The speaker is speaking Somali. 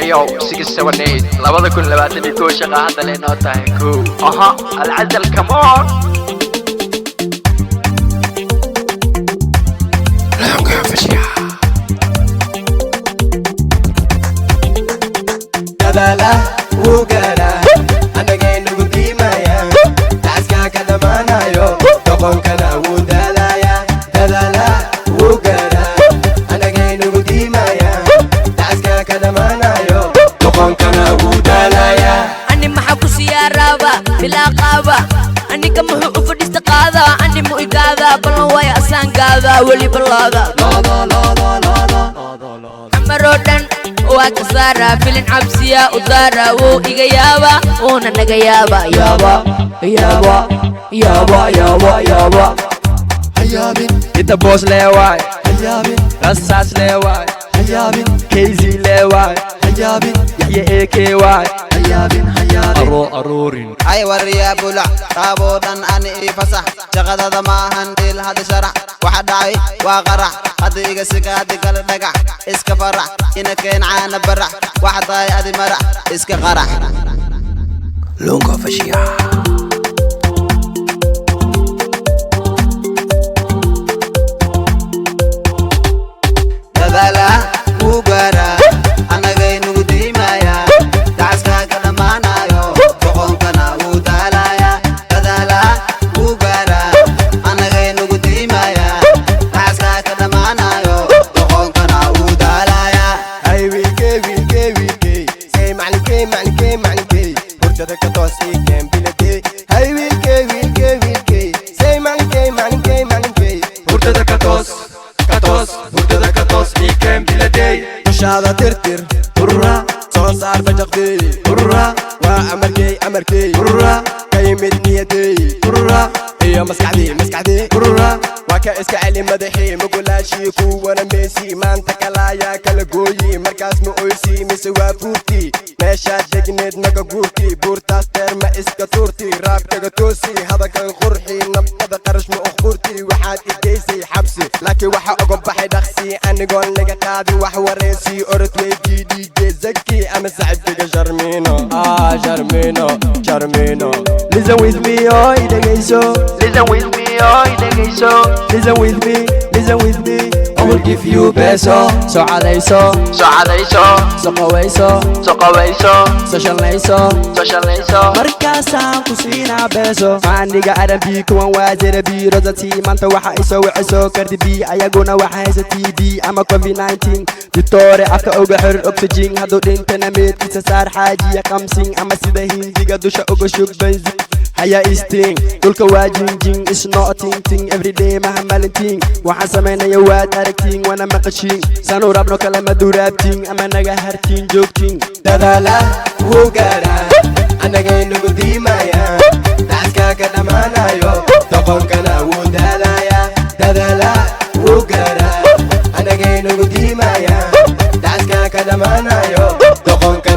Ayo 678 labada kun labaatan iyo koow shaqa hadda leenoo tahay koow aha alcadal come on laanka fashiya dadala wugara anagaynu gudimaya taaska ka dhamanayo doqonkana wuu daalaya dadala wugara anagaynu gudimaya taaska ka dhamanayo doqonkana wuu daalaya ani maxaa ku siyaaraba bilaa qaaba aniga muxuu u fadhiista qaada ani mu igaada balan way asaangaada weli balaada amarodan waa ka saara filin cabsiya u daara wuu iga yaaba uuna naga yaaba yaaba yaaba yaaba yaaba yaaba hayabin inta boos leewaay hayabin rasaas leewaay hayabin kaysi leewaay hayabin yaxya eekeewaay hayabin hayabin aruurin ay wariya bula taabodan ani ifasa shaqadada maahan dil hada sharax waxa dhacay waa qarax hada iga sigaadi kala dhagax iska farax ina keen caana barax waxa tahay adi marax iska qarax lungo fashiya dadala wugara anagaynu gudimaya taaska ka dhamanayo doqonkana wuu daalaya dadala wugara anagaynu gudimaya taaska ka dhamanayo doqonkana wuu daalaya ay wiilke say maclinkey hurtada ka toosi kembilade ay wiilke say maclinkey hurtada ka toos hurtada ka toos kembilade dushaada tirtir hurra soo saar bajaqdey hurra waa amarkey hurra ka yimid niyadey hurra iyo maskaxdey hurra waa ka iska celi madaxii mugulaashii kuwana meesi maanta kalaayaa kala gooyi markaas ma oysi mise waa buurtii meeshaad degneed naga guurtii buurtaas dheer ma iska tuurtii raabkaga toosi hadalkan qurxii nabdada qarash ma uqurtii waxaad ideysay xabsi laakiin waxa uga baxay dhaqsi anigoon laga qaadin wax wareysi orod weydii dhiige zaki ama sacibkiga Jarmino listen with me oh idagayso listen with me oh idagayso listen with me I will give you peso so cadayso so qawayso so shallayso markaasaan ku siinaa beso aniga arabi kuwan waa jarabi rosati maanta waxa isoo wiciso kardibi ayaguna waxa haysa tb ama covid-19 ditore afka uga xir oxygen hadduu dhintana meedkiisa saar xaajiya qamsin ama sida hindiga dusha uga shug benzin haya isting dulka waa jinjing is not ting everyday mahamalinting waxaan samaynaya waad aragtiin wana maqashiin sanu rabno kale maduraabtiin ama naga hartiin joogtiin dadala wugara anagaynu gudimaya taaska ka dhamanayo doqonkana wuu daalaya dadala wugara anagaynu gudimaya taaska ka dhamanayo doqonka